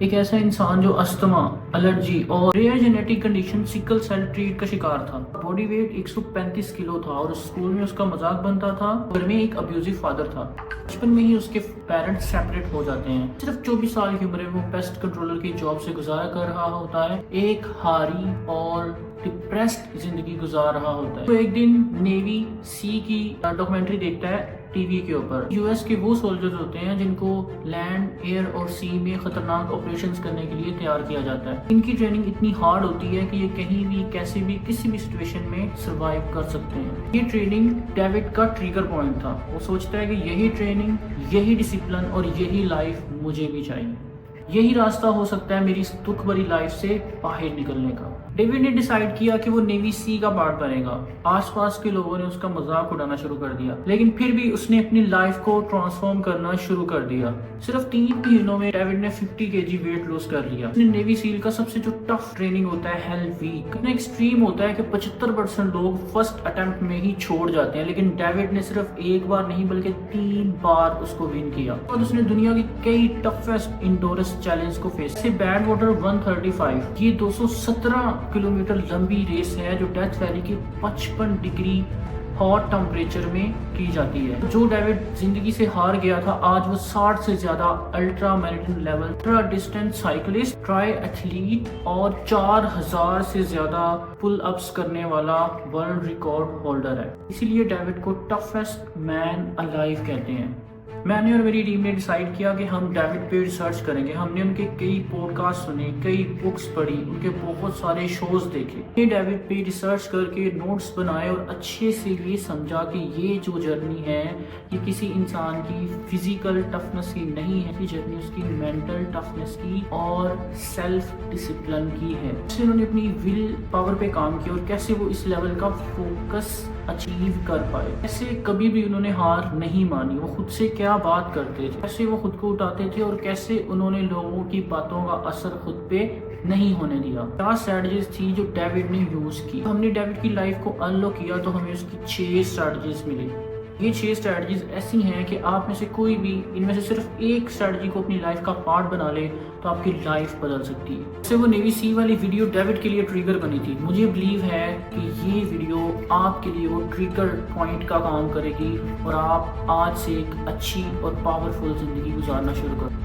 एक ऐसा इंसान जो अस्थमा, एलर्जी और rare genetic condition sickle cell trait का शिकार था। बॉडी वेट 135 किलो था और स्कूल में उसका मजाक बनता था। घर में एक अब्यूजिव फादर था। बचपन में ही उसके पेरेंट्स सेपरेट हो जाते हैं। सिर्फ 24 साल की उम्र में वो पेस्ट कंट्रोलर की जॉब से गुजारा कर रहा होता है। एक हारी और डिप्रेस्ड जिंदगी गुजार रहा होता है। तो एक दिन नेवी सी की डॉक्यूमेंट्री देखता है टीवी के ऊपर। यूएस के वो सोल्जर्स होते हैं जिनको लैंड, एयर और सी में खतरनाक ऑपरेशंस करने के लिए तैयार किया जाता है। इनकी ट्रेनिंग इतनी हार्ड होती है कि ये कहीं भी, कैसे भी, किसी भी सिचुएशन में सरवाइव कर सकते हैं। ये ट्रेनिंग डेविड का ट्रिगर पॉइंट था। वो सोचता है कि यही ट्रेनिंग, यही डिसिप्लिन और यही लाइफ मुझे भी चाहिए। यही रास्ता हो सकता है मेरी इस दुख भरी लाइफ से बाहर निकलने का। डेविड ने डिसाइड किया कि वो नेवी सी का पार्ट बनेगा। आसपास के लोगों ने उसका मजाक उड़ाना शुरू कर दिया, लेकिन फिर भी उसने अपनी लाइफ को ट्रांसफॉर्म करना शुरू कर दिया। सिर्फ 3 महीनों में डेविड ने 50 kg वेट लॉस कर लिया। नेवी सील का सबसे जो टफ ट्रेनिंग होता है हेल वीक, इतना एक्सट्रीम होता है कि 75% लोग फर्स्ट अटेम्प्ट में ही छोड़ जाते हैं, लेकिन डेविड ने सिर्फ एक बार नहीं बल्कि 3 बार उसको विन किया। और उसने दुनिया की कई टफेस्ट इंडोरस चैलेंज को फेस किया। बैड वाटर 135, ये 217 किलोमीटर लंबी रेस है जो डेथ वैली के 55 डिग्री हॉट टेम्परेचर में की जाती है। जो डेविड जिंदगी से हार गया था, आज वो 60 से ज्यादा ultra marathon level, ultra distance cyclist, try athlete और 4000 से ज्यादा पुल अप्स करने वाला वर्ल्ड रिकॉर्ड होल्डर है। इसीलिए डेविड को टफेस्ट मैन अलाइव कहते हैं। मैंने और मेरी टीम ने डिसाइड किया कि हम डेविड पे रिसर्च करेंगे। हमने उनके कई पॉडकास्ट सुने, कई बुक्स पढ़ी, उनके बहुत सारे शोज देखे। ये डेविड पे रिसर्च करके नोट्स बनाए और अच्छे से ये समझा कि ये जो जर्नी है ये किसी इंसान की फिजिकल टफनेस की नहीं है, ये जर्नी उसकी मेंटल टफनेस की और सेल्फ डिसिप्लिन की है। कैसे उन्होंने अपनी विल पावर पे काम किया और कैसे वो इस लेवल का फोकस अचीव कर पाए। कैसे कभी भी उन्होंने हार नहीं मानी, वो खुद से क्या बात करते थे, कैसे वो खुद को उठाते थे और कैसे उन्होंने लोगों की बातों का असर खुद पे नहीं होने दिया। क्या स्ट्रेटजीज थी जो डेविड ने यूज की। हमने डेविड की लाइफ को अनलॉक किया तो हमें उसकी 6 स्ट्रेटजीज मिली। ये 6 स्ट्रेटजीज ऐसी हैं कि आप में से कोई भी इनमें से सिर्फ एक स्ट्रेटजी को अपनी लाइफ का पार्ट बना ले तो आपकी लाइफ बदल सकती है। जैसे वो नेवी सी वाली वीडियो डेविड के लिए ट्रिगर बनी थी, मुझे बिलीव है कि ये वीडियो आपके लिए वो ट्रिगर पॉइंट का काम करेगी और आप आज से एक अच्छी और पावरफुल जिंदगी गुजारना शुरू करें।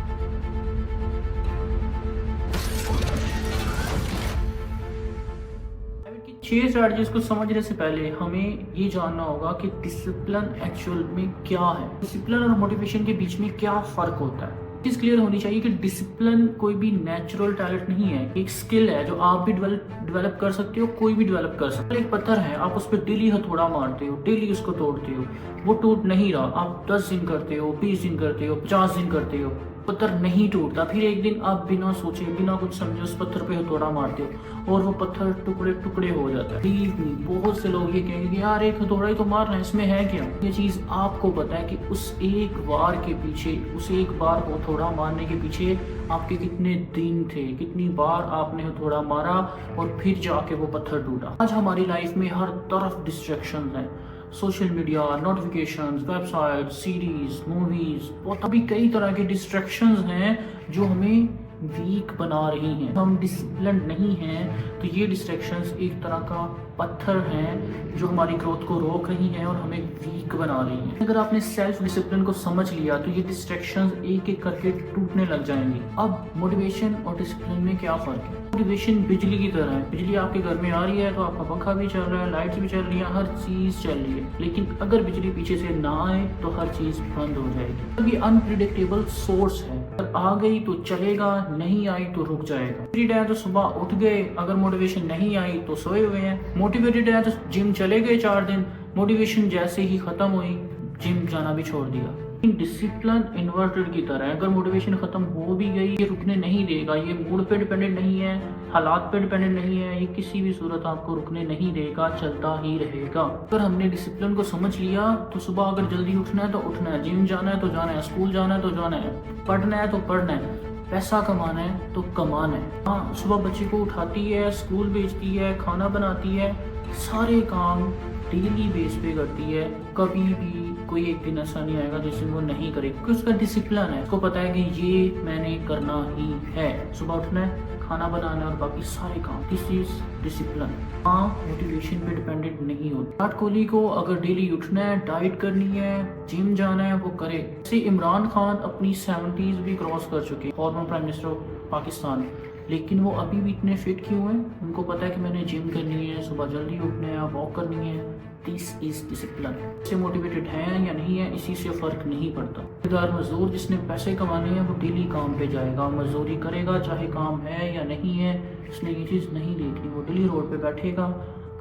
6 स्ट्रैटेजीज को समझने से पहले हमें ये जानना होगा कि डिसिप्लिन एक्चुअल में क्या है। डिसिप्लिन और मोटिवेशन के बीच में क्या फर्क होता है। चीज क्लियर होनी चाहिए कि डिसिप्लिन कोई भी नेचुरल टैलेंट नहीं है, एक स्किल है जो आप भी डेवलप कर सकते हो, कोई भी डेवलप कर सकते हो। एक पत्थर है, आप उस पर डेली हथौड़ा मारते हो, डेली उसको तोड़ते हो, वो टूट नहीं रहा। आप 10 दिन करते हो, 20 दिन करते हो, 50 दिन करते हो, पत्थर नहीं टूटता। फिर एक दिन आप बिना सोचे, बिना कुछ समझे उस पत्थर पे हथौड़ा मारते हो और वो पत्थर टुकड़े टुकड़े हो जाता है। बिलीव मी, बहुत से लोग ये कहेंगे कि यार एक हथौड़ा ही तो मारना है, इसमें है क्या। ये चीज आपको पता है कि उस एक बार के पीछे, उस एक बार हथौड़ा मारने के पीछे आपके कितने दिन थे, कितनी बार आपने हथौड़ा मारा और फिर जाके वो पत्थर टूटा। आज हमारी लाइफ में हर तरफ डिस्ट्रैक्शन है, social media, notifications, website, series, movies, बहुत अभी कई तरह के डिस्ट्रैक्शंस हैं जो हमें वीक बना रही हैं। हम डिसिप्लिन नहीं हैं तो ये डिस्ट्रैक्शंस एक तरह का पत्थर हैं जो हमारी ग्रोथ को रोक रही हैं और हमें वीक बना रही हैं। अगर आपने सेल्फ डिसिप्लिन को समझ लिया तो ये डिस्ट्रैक्शंस एक एक करके टूटने लग जाएंगी। अब मोटिवेशन और डिसिप्लिन में क्या फर्क है। मोटिवेशन बिजली की तरह है। बिजली आपके घर में आ रही है तो आपका पंखा भी चल रहा है, लाइट्स भी चल रही है, हर चीज चल रही है। लेकिन अगर बिजली पीछे से ना आए तो हर चीज बंद हो जाएगी। ये अनप्रिडिक्टेबल सोर्स है, अगर आ गई तो चलेगा, नहीं आई तो रुक जाएगा। मोटिवेटेड है तो सुबह उठ गए, अगर मोटिवेशन नहीं आई तो सोए हुए हैं। मोटिवेटेड है तो जिम चले गए 4 दिन, मोटिवेशन जैसे ही खत्म हुई जिम जाना भी छोड़ दिया। डिसिप्लिन इन्वर्टेड की तरह है, अगर मोटिवेशन खत्म हो भी गई ये रुकने नहीं देगा। ये मूड पे डिपेंडेंट नहीं है, हालात पे डिपेंडेंट नहीं है, ये किसी भी सूरत आपको रुकने नहीं देगा, चलता ही रहेगा। अगर हमने डिसिप्लिन को समझ लिया तो सुबह अगर जल्दी उठना है तो उठना है, जिम जाना है तो जाना है, स्कूल जाना है तो जाना है, पढ़ना है तो पढ़ना है, पैसा कमाना है तो कमाना है। हाँ, सुबह बच्चे को उठाती है, स्कूल भेजती है, खाना बनाती है, सारे काम डेली बेस पे करती है। कभी भी कोई एक दिन ऐसा नहीं आएगा जिस दिन वो नहीं करेगा, क्योंकि उसका डिसिप्लिन है। उसको पता है कि ये मैंने करना ही है, सुबह उठना है, खाना बनाना है और बाकी सारे काम। This is discipline. हाँ, मोटिवेशन पे डिपेंडेंट नहीं होती। विराट कोहली को अगर डेली उठना है, डाइट करनी है, जिम जाना है, वो करे। जैसे इमरान खान अपनी 70s भी क्रॉस कर चुके, former prime minister of Pakistan, लेकिन वो अभी भी इतने फिट क्यों हैं? उनको पता है कि मैंने जिम करनी है, सुबह जल्दी उठना है, वॉक करनी है। This is discipline. इससे मोटिवेटेड हैं या नहीं है, इसी से फर्क नहीं पड़ता। बेकार मजदूर जिसने पैसे कमाने हैं वो डेली काम पे जाएगा, मजदूरी करेगा, चाहे काम है या नहीं है, उसने ये चीज़ नहीं देखनी। वो डेली रोड पे बैठेगा,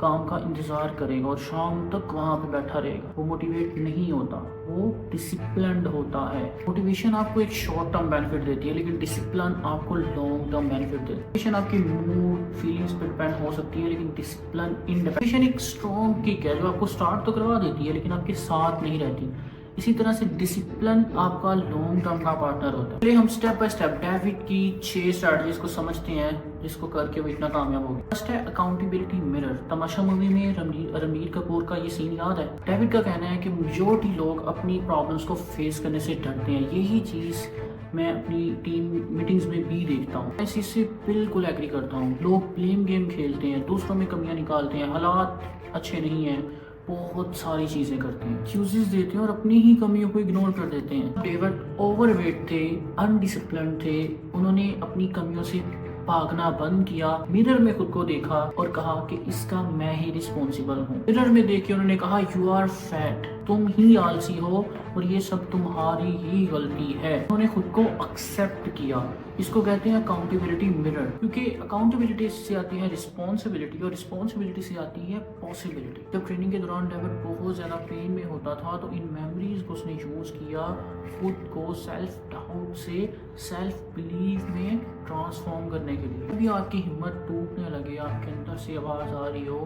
काम का इंतज़ार करेगा और शाम तक वहाँ पे बैठा रहेगा। वो मोटिवेट नहीं होता, वो डिसिप्लिन्ड होता है। मोटिवेशन आपको एक शॉर्ट टर्म बेनिफिट देती है, लेकिन डिसिप्लिन आपको लॉन्ग टर्म बेनिफिट देती है। मोटिवेशन आपकी मूड फीलिंग्स पे डिपेंड हो सकती है, लेकिन डिसिप्लिन इंडिपेंडेंट एक स्ट्रॉन्ग किक है जो आपको स्टार्ट तो करवा देती है, लेकिन आपके साथ नहीं रहती। इसी तरह से डिसिप्लिन आपका लॉन्ग टर्म का पार्टनर होता है। चलिए हम स्टेप बाय स्टेप डेविड की 6 स्ट्रैटेजीज को समझते हैं, जिसको करके वो इतना कामयाब हो गया। फर्स्ट है अकाउंटेबिलिटी मिरर। तमाशा मूवी में रणबीर कपूर का ये सीन याद है? डेविड का कहना है कि मेजॉरिटी लोग अपनी प्रॉब्लम्स को फेस करने से डरते हैं। यही चीज़ मैं अपनी टीम मीटिंग्स में भी देखता हूँ। मैं इसी से बिल्कुल एग्री करता हूँ। लोग ब्लेम गेम खेलते हैं, दूसरों में कमियां निकालते हैं, हालात अच्छे नहीं हैं, बहुत सारी चीज़ें करते हैं, एक्सक्यूजेस देते हैं और अपनी ही कमियों को इग्नोर कर देते हैं। डेविड ओवरवेट थे, अनडिसिप्लिन थे, उन्होंने अपनी कमियों से भागना बंद किया, मिरर में खुद को देखा और कहा कि इसका मैं ही रिस्पॉन्सिबल हूँ। मिरर में देख के उन्होंने कहा यू आर फैट, तुम ही आलसी हो और ये सब तुम्हारी ही गलती है। उन्होंने खुद को एक्सेप्ट किया। इसको कहते हैं अकाउंटेबिलिटी मिरर, क्योंकि अकाउंटेबिलिटी से आती है रिस्पॉन्सिबिलिटी और रिस्पॉन्सिबिलिटी से आती है पॉसिबिलिटी। जब ट्रेनिंग के दौरान डेविड बहुत ज़्यादा पेन में होता था तो इन मेमोरीज को उसने यूज़ किया खुद को सेल्फ डाउट से सेल्फ बिलीव में ट्रांसफॉर्म करने के लिए। अभी आपकी हिम्मत टूटने लगे, आपके अंदर से आवाज़ आ रही हो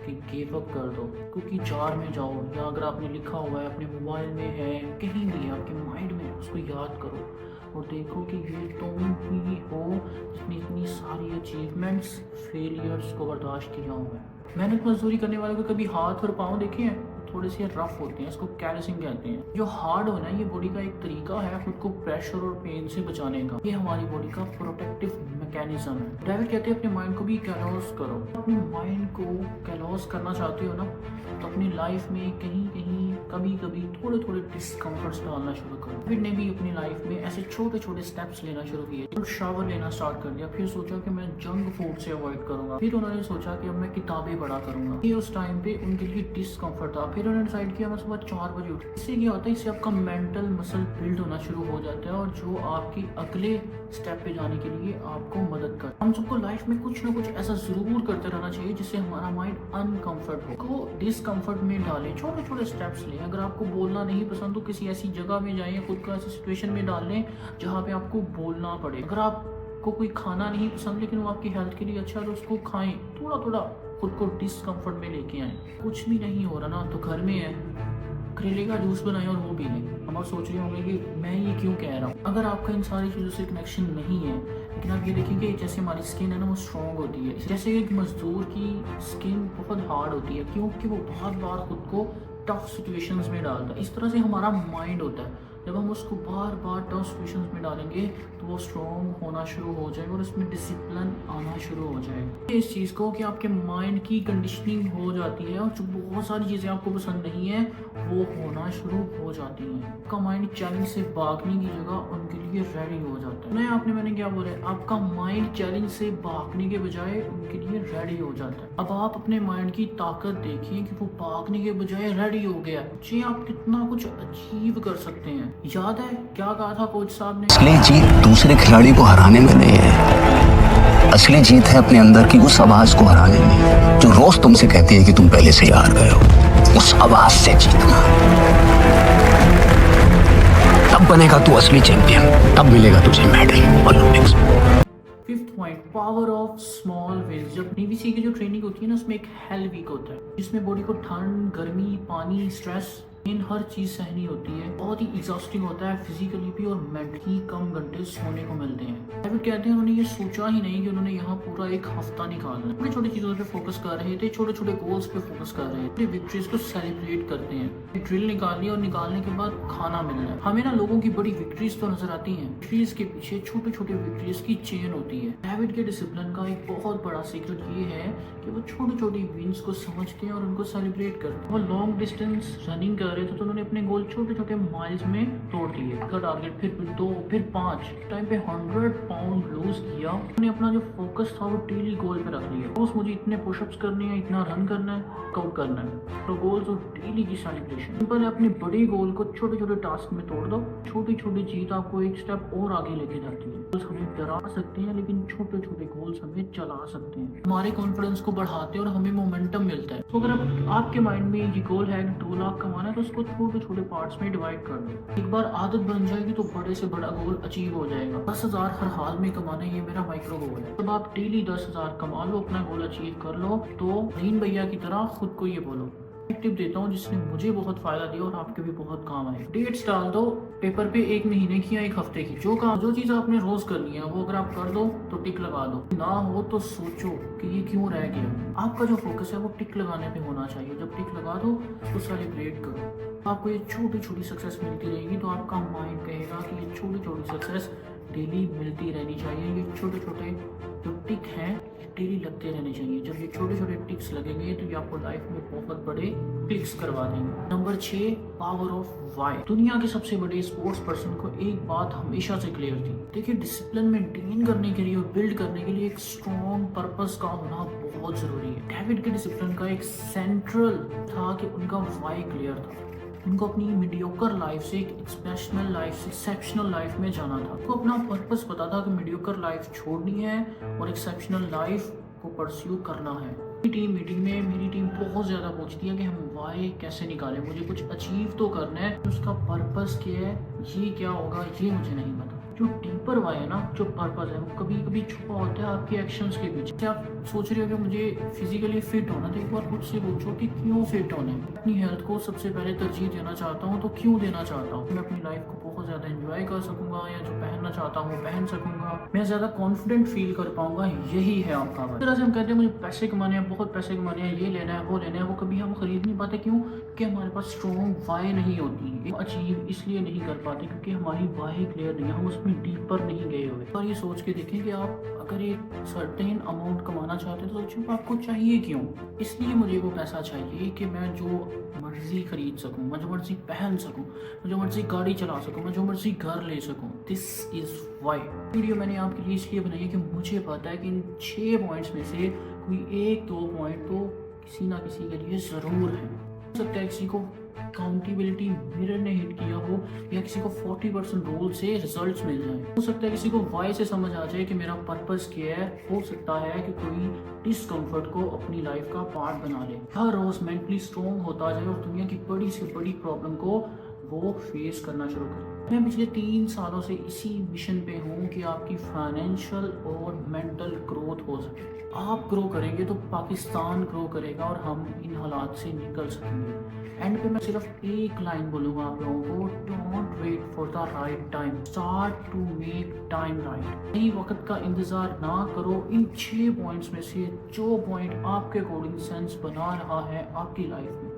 कि गिव अप कर दो, क्योंकि जार में जाओ, या अगर आपने लिखा हुआ है अपने मोबाइल में है, कहीं भी है, आपके माइंड में, उसको याद करो और देखो कि ये तुम ही हो जिसने इतनी सारी अचीवमेंट्स फेलियर्स को बर्दाश्त किया हुआ है। मेहनत मजदूरी करने वाले को कभी हाथ और पाँव देखे हैं? थोड़े से रफ होते हैं, इसको कैलसिंग कहते हैं। जो हार्ड होना है, ये बॉडी का एक तरीका है खुद को प्रेशर और पेन से बचाने का। ये हमारी बॉडी का प्रोटेक्टिव मैकेनिज्म है। डेविड कहते हैं अपने माइंड को भी कैलोस करो। अपने माइंड को कैलोस करना चाहते हो ना, तो अपनी लाइफ में कहीं कहीं कभी कभी थोड़े थोड़े डिस्कम्फर्ट्स डालना शुरू करो। डेविड ने भी अपनी लाइफ में ऐसे छोटे छोटे स्टेप्स लेना शुरू किए। और शावर लेना स्टार्ट कर दिया, फिर सोचा कि मैं जंक फूड से अवॉइड करूंगा, फिर उन्होंने सोचा कि अब मैं किताबें पढ़ा करूंगा। ये उस टाइम पे उनके लिए डिस्कम्फर्ट था। फिर उन्होंने डिसाइड किया मैं सुबह 4 बजे उठ। इससे क्या होता है, इससे आपका मेंटल मसल बिल्ड होना शुरू हो जाता है और जो आपके अगले स्टेप पे जाने के लिए आपको मदद करता है। हम सबको लाइफ में कुछ ना कुछ ऐसा जरूर करते रहना चाहिए जिससे हमारा माइंड अनकंफर्ट हो, को डिस्कम्फर्ट में डालें, छोटे छोटे स्टेप्स लें। अगर आपको बोलना नहीं पसंद तो किसी ऐसी जगह में जाइए, खुद को ऐसी सिचुएशन में डाल लें जहाँ पे आपको बोलना पड़े। अगर आपको कोई खाना नहीं पसंद लेकिन वो आपकी हेल्थ के लिए अच्छा है तो उसको खाएं, थोड़ा थोड़ा खुद को डिस्कम्फर्ट में लेके आए। कुछ भी नहीं हो रहा ना तो घर में है, करेले का जूस बनाएं और वो पी लें। हम आप सोच रहे होंगे कि मैं ये क्यों कह रहा हूँ। अगर आपका इन सारी चीज़ों से कनेक्शन नहीं है, लेकिन आप ये देखेंगे जैसे हमारी स्किन है ना वो स्ट्रॉन्ग होती है, जैसे एक मजदूर की स्किन बहुत हार्ड होती है क्योंकि वो बहुत बार खुद को टफ सिचुएशंस में डालता है। इस तरह से हमारा माइंड होता है, जब हम उसको बार बार टफ सिचुएशंस में डालेंगे तो वो स्ट्रॉन्ग होना शुरू हो जाएगा और उसमें डिसिप्लिन आना शुरू हो जाएगा। इस चीज़ को कि आपके माइंड की कंडीशनिंग हो जाती है और जो बहुत सारी चीज़ें आपको पसंद नहीं है वो होना शुरू हो जाती हैं। आपका माइंड चैलेंज से भागने की जगह उनके लिए रेडी हो जाता है। नहीं, मैंने क्या बोला है, आपका माइंड चैलेंज से भागने के बजाय उनके लिए रेडी हो जाता है। अब आप अपने माइंड की ताकत देखिए कि वो भागने के बजाय रेडी हो गया। जी, आप कितना कुछ अचीव कर सकते हैं। याद है क्या कहा था कोच साहब ने? असली जीत दूसरे खिलाड़ी को हराने में नहीं है, असली जीत है अपने अंदर की उस आवाज को हराने में जो रोज तुमसे कहती है कि तुम पहले से हार गए हो। उस आवाज से जीतना, तब बनेगा तू असली चैंपियन, तब मिलेगा तुझे medal Olympics. Fifth point, power of small wins. जब नेवी सी की जो ट्रेनिंग होती है ना उसमें एक हेल वीक होता है जिसमें बॉडी को ठंड, गर्मी, पानी, स्ट्रेस इन हर चीज सहनी होती है, बहुत ही एग्जॉस्टिंग होता है फिजिकली भी और मेंटली। कम घंटे सोने को मिलते हैं। डेविड कहते हैं उन्होंने ये सोचा ही नहीं कि उन्होंने यहाँ पूरा एक हफ्ता निकालना है। छोटी छोटी चीजों पे फोकस कर रहे थे, छोटे छोटे गोल्स पे फोकस कर रहे थे, विक्ट्रीज को सेलिब्रेट करते हैं। ड्रिल निकालनी और निकालने के बाद खाना मिलना है। हमें ना लोगों की बड़ी विक्ट्रीज तो नजर आती हैं, विक्ट्रीज के पीछे छोटे छोटे विक्ट्रीज की चेन होती है। डेविड के डिसिप्लिन का एक बहुत बड़ा सीक्रेट ये है कि वो छोटी छोटी विन्स को समझते हैं और उनको सेलिब्रेट करते हैं। वो लॉन्ग डिस्टेंस रनिंग कर रहे थे तो उन्होंने अपने गोल छोटे छोटे माइल्स में तोड़ दिए। का टारगेट फिर 2 फिर 5 टाइम पे 100 पाउंड लूज किया। उन्होंने अपना जो फोकस था वो डेली गोल पे रख लिया। रोज मुझे इतने पुशअप्स करने हैं, इतना रन करना है, वर्कआउट करना है। तो गोल्स और डेली की सेलिब्रेशन। सिंपल है, अपने बड़े गोल को छोटे छोटे टास्क में तोड़ दो। छोटी छोटी जीत आपको एक स्टेप और आगे लेके जाती है। गोल्स हमें डरा सकते हैं लेकिन छोटे छोटे गोल्स हमें चला सकते हैं, हमारे कॉन्फिडेंस को बढ़ाते हैं और हमें मोमेंटम मिलता है। तो अगर आपके माइंड में ये गोल है 2 लाख कमाना है तो उसको छोटे छोटे पार्ट्स में डिवाइड कर दो। एक बार आदत बन जाएगी तो बड़े से बड़ा गोल अचीव हो जाएगा। 10,000 हर हाल में कमाना, ये मेरा माइक्रो गोल है। जब आप डेली 10,000 कमा लो, अपना गोल अचीव कर लो, तो दीन भैया की तरह खुद को ये बोलो। एक टिप देता हूँ जिसने मुझे बहुत फायदा दिया और आपके भी बहुत काम आए। डेट्स डाल दो पेपर पे, 1 महीने की या 1 हफ्ते की। जो चीज आपने रोज करनी है वो अगर आप कर दो तो टिक लगा दो, ना हो तो सोचो कि ये क्यों रह गया। आपका जो फोकस है वो टिक लगाने पे होना चाहिए। जब टिक लगा दो तो सेलिब्रेट करो। आपको ये छोटी छोटी सक्सेस मिलती रहेगी तो आपका माइंड कहेगा कि ये छोटी छोटी सक्सेस डेली मिलती रहनी चाहिए। ये छोटे छोटे जो टिक हैं डेली लगते रहने चाहिए। जब ये छोटे छोटे टिक्स लगेंगे तो ये आपको लाइफ में बहुत बड़े क्लिक्स करवा देंगे। Number 6, power of why. दुनिया के सबसे बड़े स्पोर्ट्स पर्सन को एक बात हमेशा से क्लियर थी। देखिए, डिसिप्लिन मेंटेन करने के लिए और बिल्ड करने के लिए एक स्ट्रॉन्ग पर्पस का होना बहुत जरूरी है। डेविड के डिसिप्लिन का एक सेंट्रल था कि उनका वाई क्लियर था। उनको अपनी मीडियोकर लाइफ से एक एक्सेप्शनल लाइफ से एक्सेप्शनल लाइफ में जाना था। उनको अपना पर्पस पता था कि मीडियोकर लाइफ छोड़नी है और एक्सेप्शनल लाइफ को परस्यू करना है। टीम मीटिंग में मेरी टीम बहुत ज़्यादा पूछती है कि हम वाई कैसे निकालें, मुझे कुछ अचीव तो करना है, उसका पर्पस क्या है, ये क्या होगा, ये मुझे नहीं पता। जो डीपर वाई है ना, जो पर्पस है, वो कभी कभी छुपा होता है आपके एक्शंस के बीच। जैसे आप सोच रहे हो कि मुझे फिजिकली फिट होना, तो एक बार खुद से पूछो कि क्यों फिट होना है। अपनी हेल्थ को सबसे पहले तरजीह देना चाहता हूँ तो क्यों देना चाहता हूँ। मैं अपनी लाइफ को बहुत ज़्यादा एंजॉय कर सकूंगा, या जो पहनना चाहता हूँ पहन सकूंगा, मैं ज़्यादा कॉन्फिडेंट फील कर पाऊंगा। यही है आपका वाई। तरह से हम कहते हैं मुझे पैसे कमाने हैं, बहुत पैसे कमाने हैं, ये लेना है वो लेना है, वो कभी हम खरीद नहीं पाते। क्यों? कि हमारे पास स्ट्रॉन्ग वाई नहीं होती। अचीव इसलिए नहीं कर पाते क्योंकि हमारी वाई क्लियर नहीं है, हम उसमें डीपर नहीं गए हुए। और ये सोच के देखें कि आप अगर एक सर्टेन अमाउंट कमाना चाहते हो तो सोचो आपको चाहिए क्यों। इसलिए मुझे वो पैसा चाहिए कि मैं जो मर्जी खरीद सकूं, मैं जो मर्जी पहन सकूं, मैं जो मर्जी गाड़ी चला सकूं, मैं जो मर्जी घर ले सकूं। This is why. वीडियो मैंने आपके लिए इसलिए बनाई है कि मुझे पता है कि इन 6 पॉइंट्स में से कोई 1-2 पॉइंट तो किसी ना किसी के लिए जरूर है। हो सकता है किसी को अकाउंटेबिलिटी मिरर ने हिट किया हो, या किसी को 40% रोल से रिजल्ट्स मिल जाए। हो सकता है किसी को वाई से समझ आ जाए कि मेरा पर्पस क्या है। हो सकता है कि कोई डिस्कम्फर्ट को अपनी लाइफ का पार्ट बना ले, हर रोज मेंटली स्ट्रॉन्ग होता जाए और दुनिया की बड़ी से बड़ी प्रॉब्लम को वो फेस करना शुरू करे। मैं पिछले 3 सालों से इसी मिशन पे हूँ कि आपकी फाइनेंशियल और मेंटल ग्रोथ हो सके। आप ग्रो करेंगे तो पाकिस्तान ग्रो करेगा और हम इन हालात से निकल सकेंगे। एंड पे मैं सिर्फ एक लाइन बोलूँगा आप लोगों को, don't wait for the right time, start to make time right. सही वक्त का इंतजार ना करो। इन 6 पॉइंट्स में से जो पॉइंट आपके अकॉर्डिंग सेंस बना रहा है आपकी लाइफ में,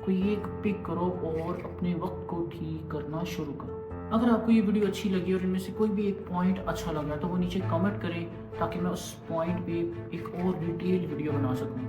कोई एक पिक करो और अपने वक्त को ठीक करना शुरू करो। अगर आपको ये वीडियो अच्छी लगी और इनमें से कोई भी एक पॉइंट अच्छा लगा तो वो नीचे कमेंट करें ताकि मैं उस पॉइंट पे एक और डिटेल वीडियो बना सकूं।